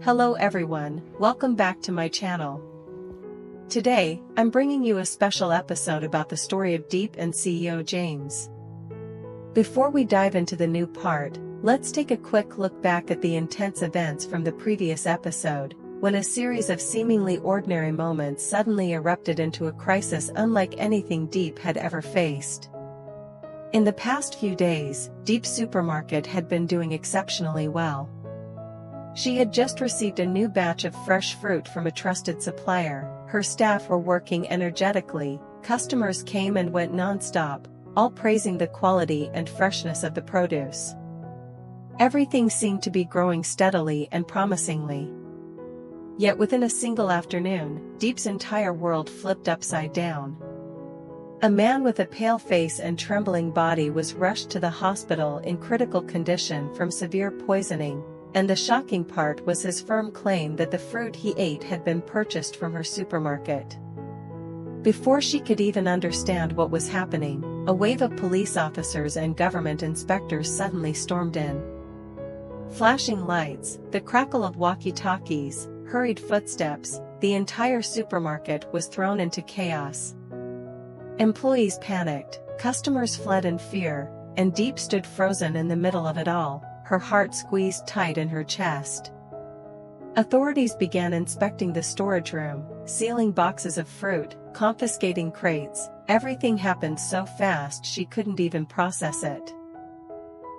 Hello everyone, welcome back to my channel. Today, I'm bringing you a special episode about the story of Diep and CEO James. Before we dive into the new part, let's take a quick look back at the intense events from the previous episode, when a series of seemingly ordinary moments suddenly erupted into a crisis unlike anything Diep had ever faced. In the past few days, Diep's supermarket had been doing exceptionally well. She had just received a new batch of fresh fruit from a trusted supplier, her staff were working energetically, customers came and went non-stop, all praising the quality and freshness of the produce. Everything seemed to be growing steadily and promisingly. Yet within a single afternoon, Diep's entire world flipped upside down. A man with a pale face and trembling body was rushed to the hospital in critical condition from severe poisoning. And the shocking part was his firm claim that the fruit he ate had been purchased from her supermarket. Before she could even understand what was happening, a wave of police officers and government inspectors suddenly stormed in. Flashing lights, the crackle of walkie-talkies, hurried footsteps, the entire supermarket was thrown into chaos. Employees panicked, customers fled in fear, and Diep stood frozen in the middle of it all, her heart squeezed tight in her chest. Authorities began inspecting the storage room, sealing boxes of fruit, confiscating crates. Everything happened so fast she couldn't even process it.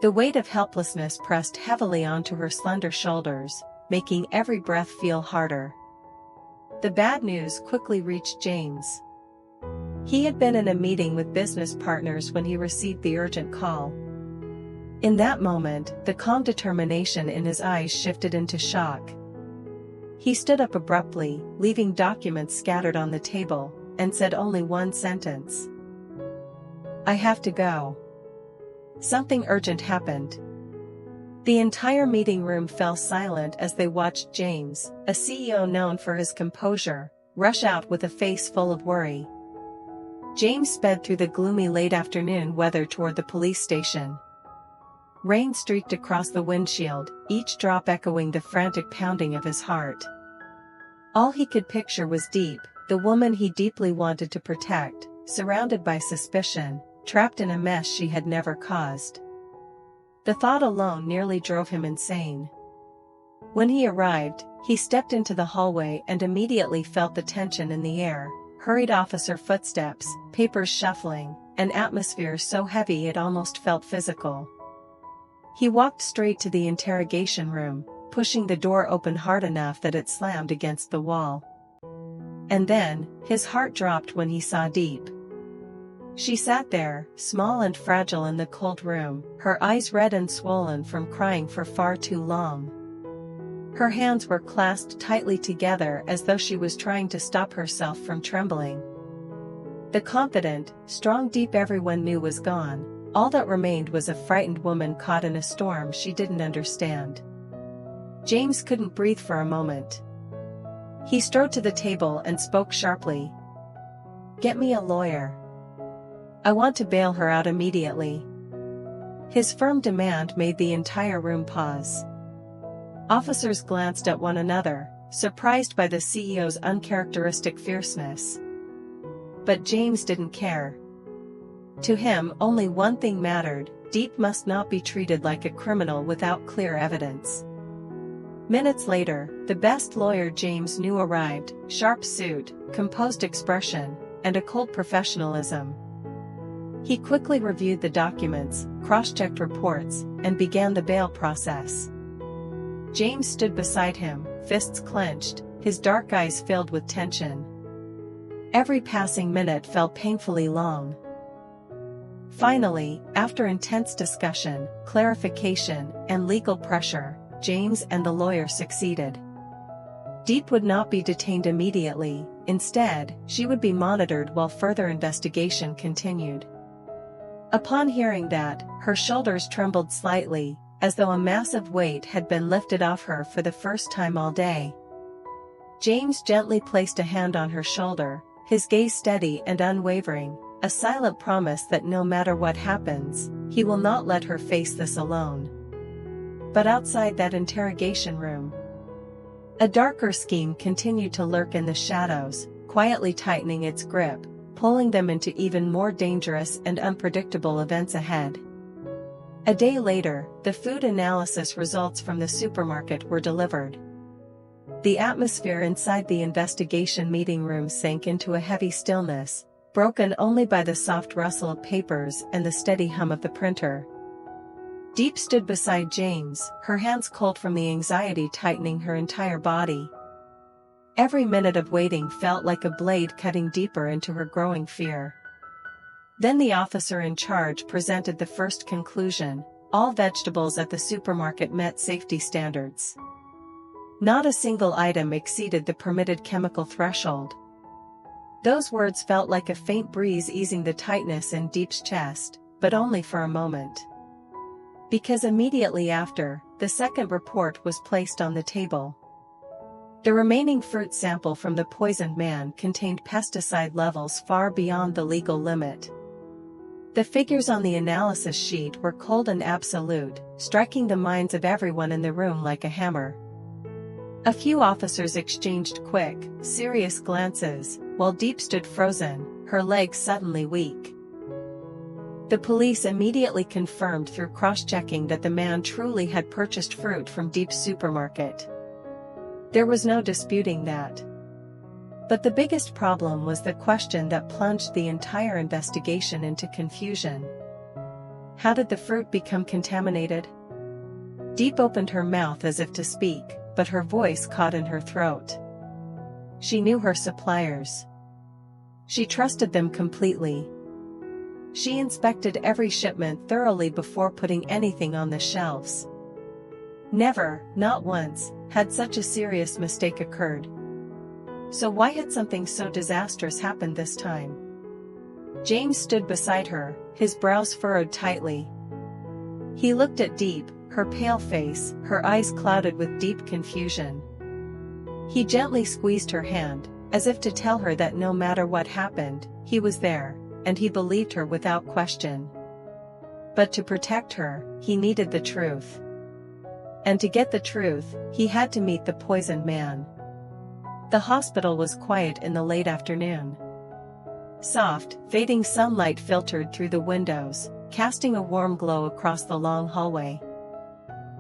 The weight of helplessness pressed heavily onto her slender shoulders, making every breath feel harder. The bad news quickly reached James. He had been in a meeting with business partners when he received the urgent call. In that moment, the calm determination in his eyes shifted into shock. He stood up abruptly, leaving documents scattered on the table, and said only one sentence. "I have to go." Something urgent happened. The entire meeting room fell silent as they watched James, a CEO known for his composure, rush out with a face full of worry. James sped through the gloomy late afternoon weather toward the police station. Rain streaked across the windshield, each drop echoing the frantic pounding of his heart. All he could picture was Diep, the woman he deeply wanted to protect, surrounded by suspicion, trapped in a mess she had never caused. The thought alone nearly drove him insane. When he arrived, he stepped into the hallway and immediately felt the tension in the air, hurried officer footsteps, papers shuffling, an atmosphere so heavy it almost felt physical. He walked straight to the interrogation room, pushing the door open hard enough that it slammed against the wall. And then, his heart dropped when he saw Diep. She sat there, small and fragile in the cold room, her eyes red and swollen from crying for far too long. Her hands were clasped tightly together as though she was trying to stop herself from trembling. The confident, strong Diep everyone knew was gone. All that remained was a frightened woman caught in a storm she didn't understand. James couldn't breathe for a moment. He strode to the table and spoke sharply. "Get me a lawyer. I want to bail her out immediately." His firm demand made the entire room pause. Officers glanced at one another, surprised by the CEO's uncharacteristic fierceness. But James didn't care. To him, only one thing mattered: Diep must not be treated like a criminal without clear evidence. Minutes later, the best lawyer James knew arrived, sharp suit, composed expression, and a cold professionalism. He quickly reviewed the documents, cross-checked reports, and began the bail process. James stood beside him, fists clenched, his dark eyes filled with tension. Every passing minute felt painfully long. Finally, after intense discussion, clarification, and legal pressure, James and the lawyer succeeded. Diep would not be detained immediately. Instead, she would be monitored while further investigation continued. Upon hearing that, her shoulders trembled slightly, as though a massive weight had been lifted off her for the first time all day. James gently placed a hand on her shoulder, his gaze steady and unwavering. A silent promise that no matter what happens, he will not let her face this alone. But outside that interrogation room, A darker scheme continued to lurk in the shadows, quietly tightening its grip, pulling them into even more dangerous and unpredictable events ahead. A day later, the food analysis results from the supermarket were delivered. The atmosphere inside the investigation meeting room sank into a heavy stillness, broken only by the soft rustle of papers and the steady hum of the printer. Diep stood beside James, her hands cold from the anxiety tightening her entire body. Every minute of waiting felt like a blade cutting deeper into her growing fear. Then the officer in charge presented the first conclusion: all vegetables at the supermarket met safety standards. Not a single item exceeded the permitted chemical threshold. Those words felt like a faint breeze easing the tightness in Diep's chest, but only for a moment. Because immediately after, the second report was placed on the table. The remaining fruit sample from the poisoned man contained pesticide levels far beyond the legal limit. The figures on the analysis sheet were cold and absolute, striking the minds of everyone in the room like a hammer. A few officers exchanged quick, serious glances, while Diep stood frozen, her legs suddenly weak. The police immediately confirmed through cross-checking that the man truly had purchased fruit from Diep's supermarket. There was no disputing that. But the biggest problem was the question that plunged the entire investigation into confusion. How did the fruit become contaminated? Diep opened her mouth as if to speak, but her voice caught in her throat. She knew her suppliers. She trusted them completely. She inspected every shipment thoroughly before putting anything on the shelves. Never, not once, had such a serious mistake occurred. So why had something so disastrous happened this time? James stood beside her, his brows furrowed tightly. He looked at Diep, her pale face, her eyes clouded with deep confusion. He gently squeezed her hand, as if to tell her that no matter what happened, he was there, and he believed her without question. But to protect her, he needed the truth. And to get the truth, he had to meet the poisoned man. The hospital was quiet in the late afternoon. Soft, fading sunlight filtered through the windows, casting a warm glow across the long hallway.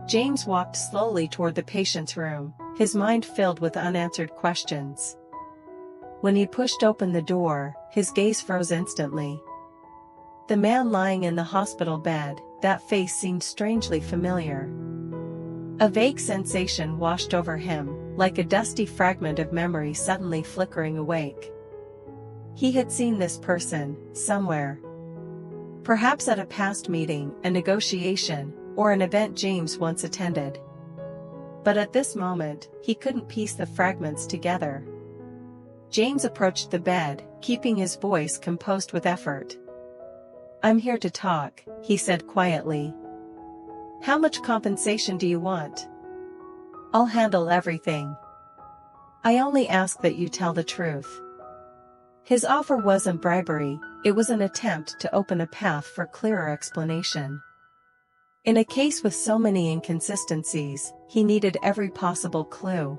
James walked slowly toward the patient's room, his mind filled with unanswered questions. When he pushed open the door, his gaze froze instantly. The man lying in the hospital bed, that face seemed strangely familiar. A vague sensation washed over him, like a dusty fragment of memory suddenly flickering awake. He had seen this person, somewhere. Perhaps at a past meeting, a negotiation, or an event James once attended. But at this moment, he couldn't piece the fragments together. James approached the bed, keeping his voice composed with effort. "I'm here to talk," he said quietly. "How much compensation do you want?" "I'll handle everything. I only ask that you tell the truth." His offer wasn't bribery, it was an attempt to open a path for clearer explanation. In a case with so many inconsistencies, he needed every possible clue.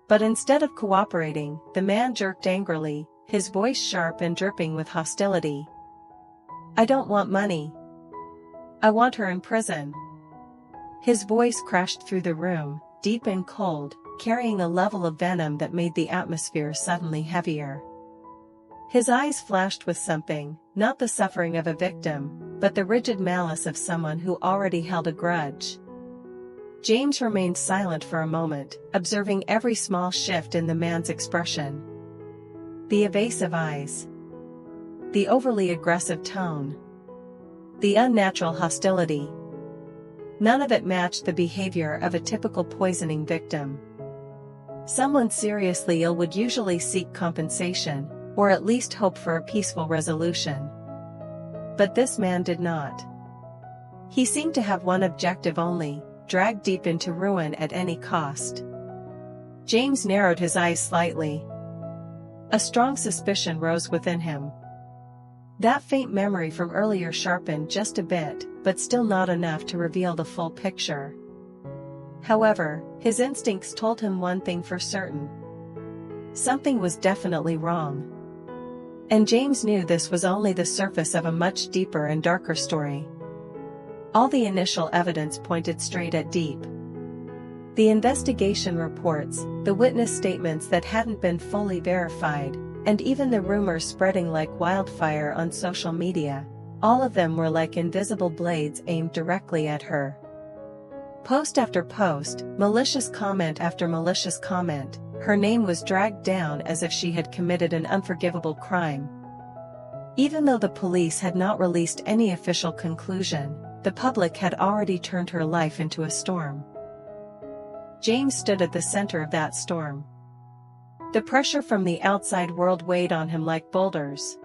But instead of cooperating, the man jerked angrily, his voice sharp and dripping with hostility. "I don't want money. I want her in prison." His voice crashed through the room, deep and cold, carrying a level of venom that made the atmosphere suddenly heavier. His eyes flashed with something, not the suffering of a victim, but the rigid malice of someone who already held a grudge. James remained silent for a moment, observing every small shift in the man's expression. The evasive eyes. The overly aggressive tone. The unnatural hostility. None of it matched the behavior of a typical poisoning victim. Someone seriously ill would usually seek compensation, or at least hope for a peaceful resolution. But this man did not. He seemed to have one objective only: drag Diep into ruin at any cost. James narrowed his eyes slightly. A strong suspicion rose within him. That faint memory from earlier sharpened just a bit, but still not enough to reveal the full picture. However, his instincts told him one thing for certain. Something was definitely wrong. And James knew this was only the surface of a much deeper and darker story. All the initial evidence pointed straight at Diep. The investigation reports, the witness statements that hadn't been fully verified, and even the rumors spreading like wildfire on social media, all of them were like invisible blades aimed directly at her. Post after post, malicious comment after malicious comment, her name was dragged down as if she had committed an unforgivable crime. Even though the police had not released any official conclusion, the public had already turned her life into a storm. James stood at the center of that storm. The pressure from the outside world weighed on him like boulders.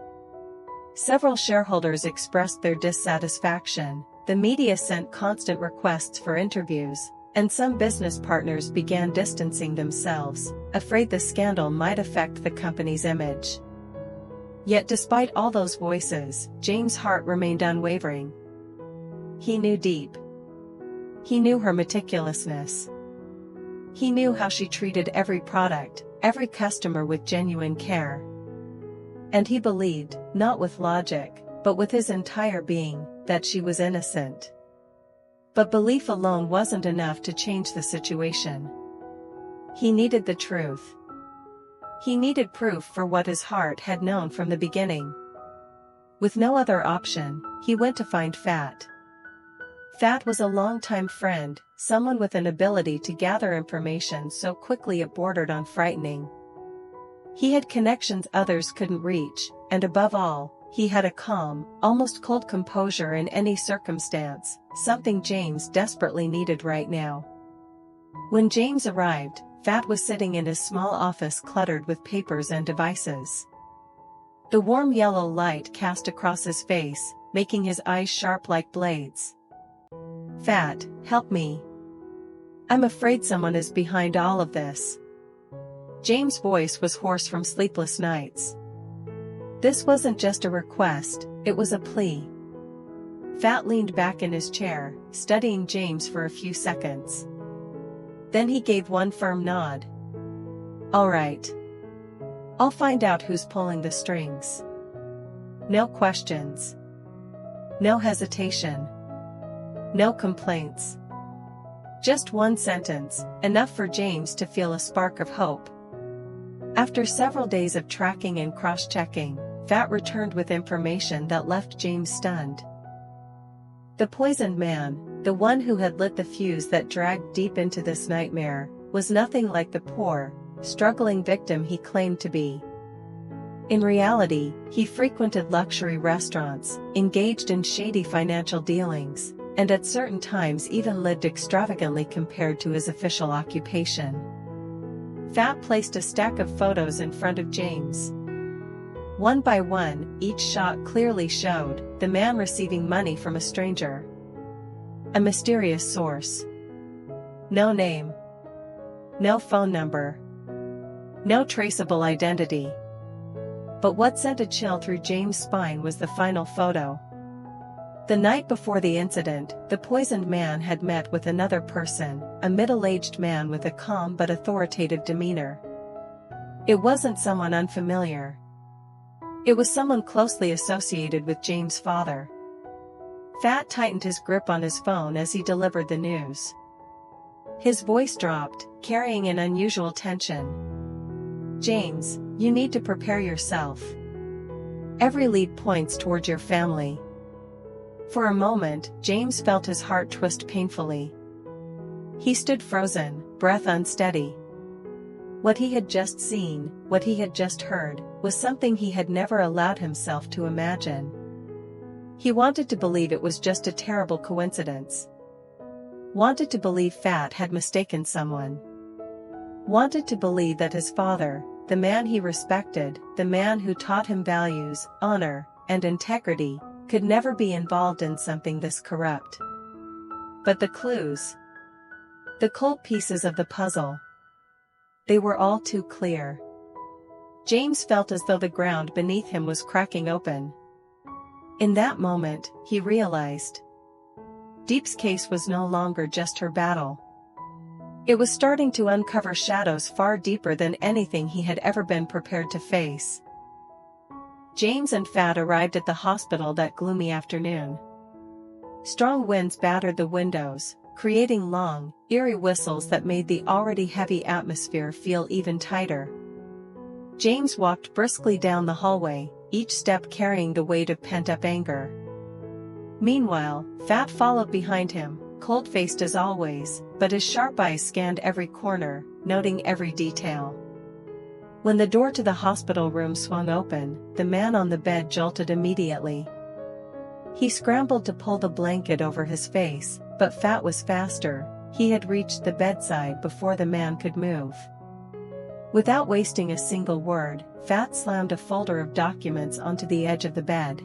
Several shareholders expressed their dissatisfaction, the media sent constant requests for interviews, and some business partners began distancing themselves, afraid the scandal might affect the company's image. Yet despite all those voices, James' heart remained unwavering. He knew Diep. He knew her meticulousness. He knew how she treated every product, every customer with genuine care. And he believed, not with logic, but with his entire being, that she was innocent. But belief alone wasn't enough to change the situation. He needed the truth. He needed proof for what his heart had known from the beginning. With no other option, he went to find Fat. Fat was a longtime friend, someone with an ability to gather information so quickly it bordered on frightening. He had connections others couldn't reach, and above all, he had a calm, almost cold composure in any circumstance, something James desperately needed right now. When James arrived, Fat was sitting in his small office cluttered with papers and devices. The warm yellow light cast across his face, making his eyes sharp like blades. "Fat, help me. I'm afraid someone is behind all of this." James' voice was hoarse from sleepless nights. This wasn't just a request, it was a plea. Fat leaned back in his chair, studying James for a few seconds. Then he gave one firm nod. "All right. I'll find out who's pulling the strings." No questions. No hesitation. No complaints. Just one sentence, enough for James to feel a spark of hope. After several days of tracking and cross-checking, Fat returned with information that left James stunned. The poisoned man, the one who had lit the fuse that dragged Diep into this nightmare, was nothing like the poor, struggling victim he claimed to be. In reality, he frequented luxury restaurants, engaged in shady financial dealings, and at certain times even lived extravagantly compared to his official occupation. Fat placed a stack of photos in front of James. One by one, each shot clearly showed the man receiving money from a stranger. A mysterious source. No name. No phone number. No traceable identity. But what sent a chill through James' spine was the final photo. The night before the incident, the poisoned man had met with another person, a middle-aged man with a calm but authoritative demeanor. It wasn't someone unfamiliar. It was someone closely associated with James' father. Fat tightened his grip on his phone as he delivered the news. His voice dropped, carrying an unusual tension. "James, you need to prepare yourself. Every lead points toward your family." For a moment, James felt his heart twist painfully. He stood frozen, breath unsteady. What he had just seen, what he had just heard, was something he had never allowed himself to imagine. He wanted to believe it was just a terrible coincidence. Wanted to believe Fat had mistaken someone. Wanted to believe that his father, the man he respected, the man who taught him values, honor, and integrity, could never be involved in something this corrupt. But the clues, the cold pieces of the puzzle, they were all too clear. James felt as though the ground beneath him was cracking open. In that moment, he realized Diep's case was no longer just her battle. It was starting to uncover shadows far deeper than anything he had ever been prepared to face. James and Fat arrived at the hospital that gloomy afternoon. Strong winds battered the windows, creating long, eerie whistles that made the already heavy atmosphere feel even tighter. James walked briskly down the hallway, each step carrying the weight of pent-up anger. Meanwhile, Fat followed behind him, cold-faced as always, but his sharp eyes scanned every corner, noting every detail. When the door to the hospital room swung open, the man on the bed jolted immediately. He scrambled to pull the blanket over his face, but Fat was faster. He had reached the bedside before the man could move. Without wasting a single word, Fat slammed a folder of documents onto the edge of the bed.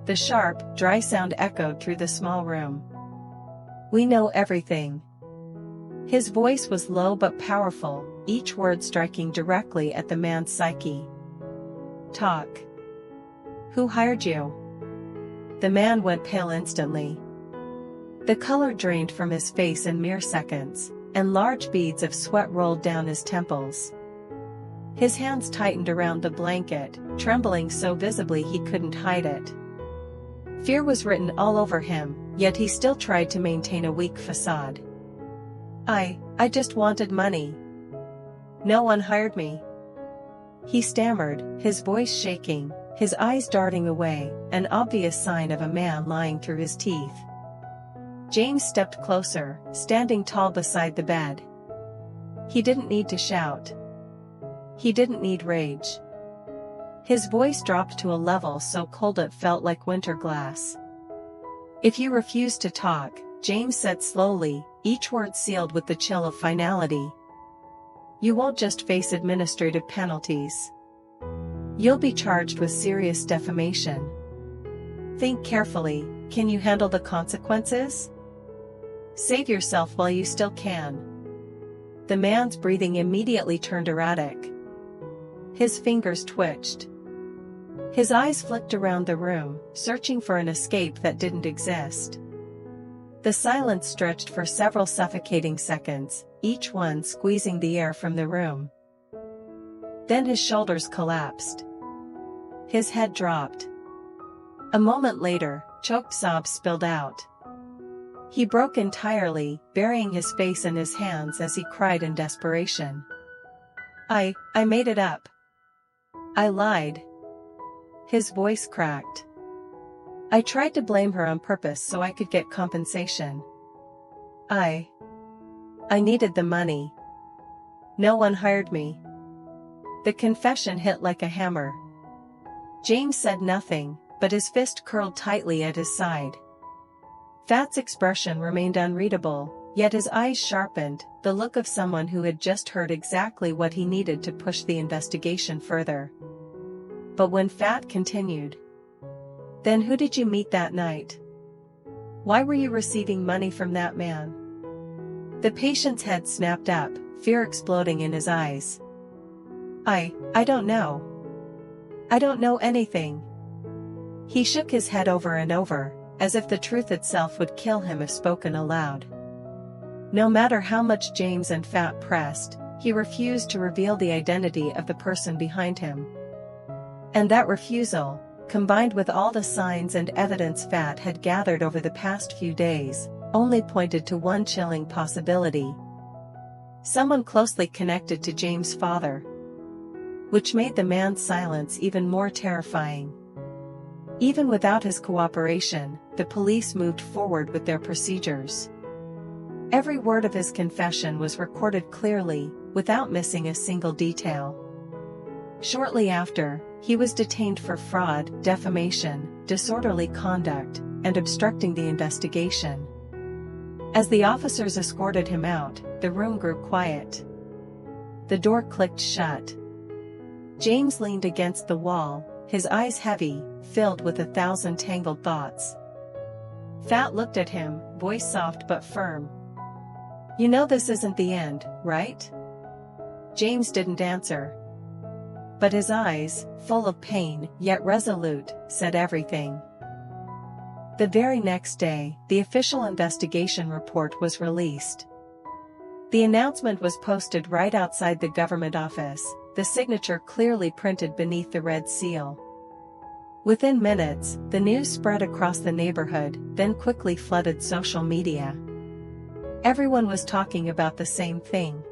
The sharp, dry sound echoed through the small room. "We know everything." His voice was low but powerful, each word striking directly at the man's psyche. "Talk. Who hired you?" The man went pale instantly. The color drained from his face in mere seconds, and large beads of sweat rolled down his temples. His hands tightened around the blanket, trembling so visibly he couldn't hide it. Fear was written all over him, yet he still tried to maintain a weak facade. I just wanted money. No one hired me." He stammered, his voice shaking, his eyes darting away, an obvious sign of a man lying through his teeth. James stepped closer, standing tall beside the bed. He didn't need to shout. He didn't need rage. His voice dropped to a level so cold it felt like winter glass. "If you refuse to talk," James said slowly, each word sealed with the chill of finality, "you won't just face administrative penalties. You'll be charged with serious defamation. Think carefully, can you handle the consequences? Save yourself while you still can." The man's breathing immediately turned erratic. His fingers twitched. His eyes flicked around the room, searching for an escape that didn't exist. The silence stretched for several suffocating seconds, each one squeezing the air from the room. Then his shoulders collapsed. His head dropped. A moment later, choked sobs spilled out. He broke entirely, burying his face in his hands as he cried in desperation. I made it up. I lied." His voice cracked. "I tried to blame her on purpose so I could get compensation. I needed the money. No one hired me." The confession hit like a hammer. James said nothing, but his fist curled tightly at his side. Fat's expression remained unreadable, yet his eyes sharpened, the look of someone who had just heard exactly what he needed to push the investigation further. But when Fat continued, "Then who did you meet that night? Why were you receiving money from that man?" The patient's head snapped up, fear exploding in his eyes. I don't know. I don't know anything." He shook his head over and over, as if the truth itself would kill him if spoken aloud. No matter how much James and Fat pressed, he refused to reveal the identity of the person behind him. And that refusal, combined with all the signs and evidence Fat had gathered over the past few days, only pointed to one chilling possibility. Someone closely connected to James' father. Which made the man's silence even more terrifying. Even without his cooperation, the police moved forward with their procedures. Every word of his confession was recorded clearly, without missing a single detail. Shortly after, he was detained for fraud, defamation, disorderly conduct, and obstructing the investigation. As the officers escorted him out, the room grew quiet. The door clicked shut. James leaned against the wall, his eyes heavy, filled with 1,000 tangled thoughts. Fat looked at him, voice soft but firm. "You know this isn't the end, right?" James didn't answer. But his eyes, full of pain, yet resolute, said everything. The very next day, the official investigation report was released. The announcement was posted right outside the government office, the signature clearly printed beneath the red seal. Within minutes, the news spread across the neighborhood, then quickly flooded social media. Everyone was talking about the same thing.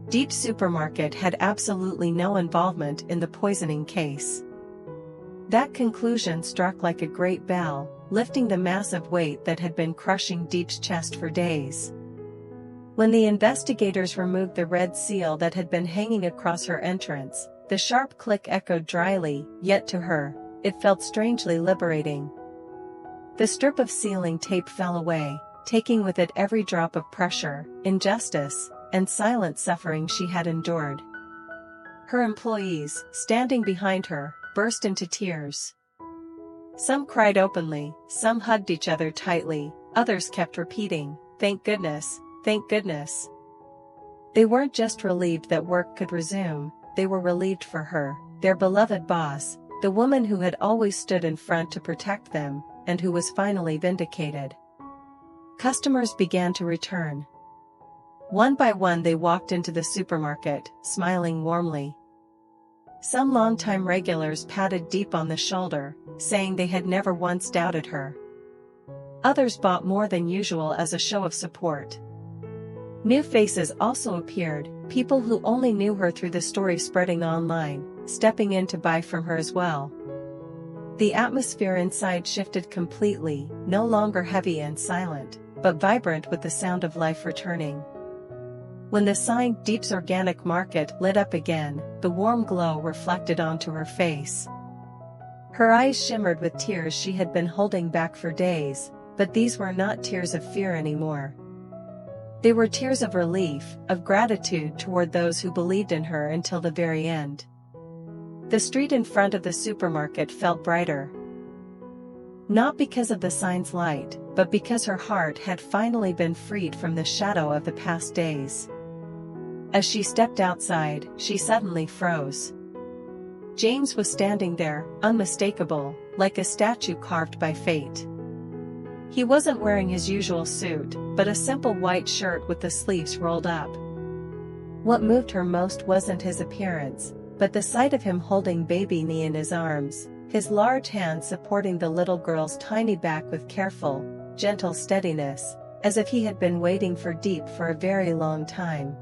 Diep supermarket had absolutely no involvement in the poisoning case. That conclusion struck like a great bell, lifting the massive weight that had been crushing Diep's chest for days. When the investigators removed the red seal that had been hanging across her entrance, the sharp click echoed dryly, yet to her, it felt strangely liberating. The strip of sealing tape fell away, taking with it every drop of pressure, injustice, and silent suffering she had endured. Her employees, standing behind her, burst into tears. Some cried openly, some hugged each other tightly, others kept repeating, "Thank goodness, thank goodness." They weren't just relieved that work could resume, they were relieved for her, their beloved boss, the woman who had always stood in front to protect them, and who was finally vindicated. Customers began to return. One by one they walked into the supermarket, smiling warmly. Some longtime regulars patted Diep on the shoulder, saying they had never once doubted her. Others bought more than usual as a show of support. New faces also appeared, people who only knew her through the story spreading online, stepping in to buy from her as well. The atmosphere inside shifted completely, no longer heavy and silent, but vibrant with the sound of life returning. When the sign "Diep's Organic Market" lit up again, the warm glow reflected onto her face. Her eyes shimmered with tears she had been holding back for days, but these were not tears of fear anymore. They were tears of relief, of gratitude toward those who believed in her until the very end. The street in front of the supermarket felt brighter. Not because of the sign's light, but because her heart had finally been freed from the shadow of the past days. As she stepped outside, she suddenly froze. James was standing there, unmistakable, like a statue carved by fate. He wasn't wearing his usual suit, but a simple white shirt with the sleeves rolled up. What moved her most wasn't his appearance, but the sight of him holding baby Nee in his arms, his large hands supporting the little girl's tiny back with careful, gentle steadiness, as if he had been waiting for Diep for a very long time.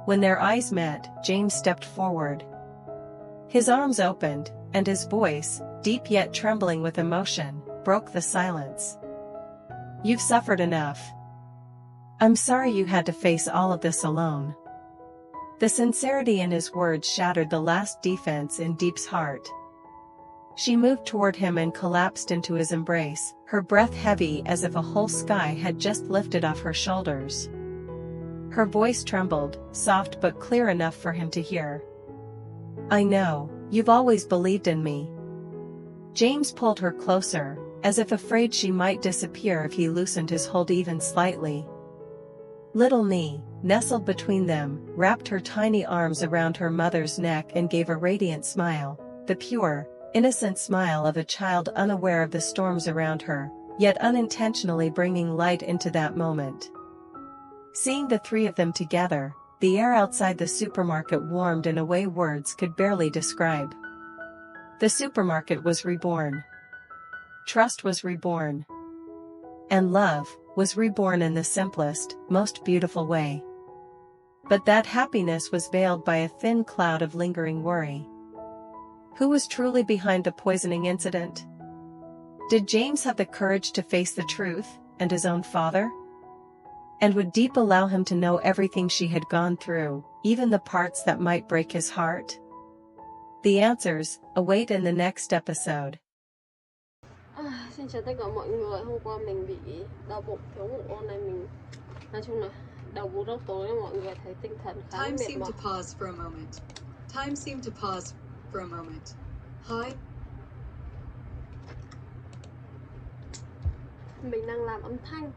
When their eyes met, James stepped forward. His arms opened, and his voice, deep yet trembling with emotion, broke the silence. "You've suffered enough. I'm sorry you had to face all of this alone." The sincerity in his words shattered the last defense in Diep's heart. She moved toward him and collapsed into his embrace, her breath heavy as if a whole sky had just lifted off her shoulders. Her voice trembled, soft but clear enough for him to hear. "I know, you've always believed in me." James pulled her closer, as if afraid she might disappear if he loosened his hold even slightly. Little Nee, nestled between them, wrapped her tiny arms around her mother's neck and gave a radiant smile, the pure, innocent smile of a child unaware of the storms around her, yet unintentionally bringing light into that moment. Seeing the three of them together, the air outside the supermarket warmed in a way words could barely describe. The supermarket was reborn. Trust was reborn. And love was reborn in the simplest, most beautiful way. But that happiness was veiled by a thin cloud of lingering worry. Who was truly behind the poisoning incident? Did James have the courage to face the truth, and his own father? And would Diep allow him to know everything she had gone through, even the parts that might break his heart? The answers await in the next episode. Xin chào tất cả mọi người. Hôm qua mình bị đau bụng, thiếu ngủ. Hôm nay mình nói chung là đầu bù đốc tối nên mọi người thấy tinh thần khá Time mệt seemed mỏi. to pause for a moment. Time seemed to pause for a moment. Hi. Mình đang làm âm thanh.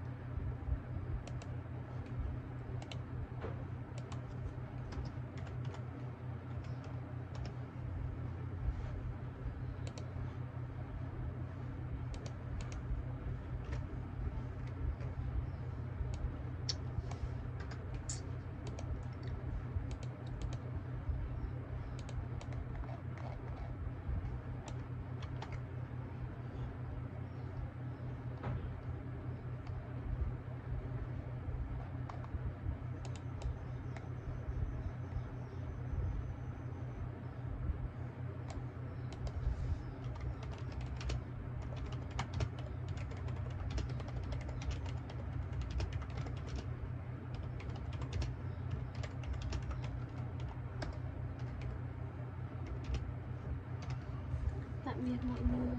tạm biệt mọi người.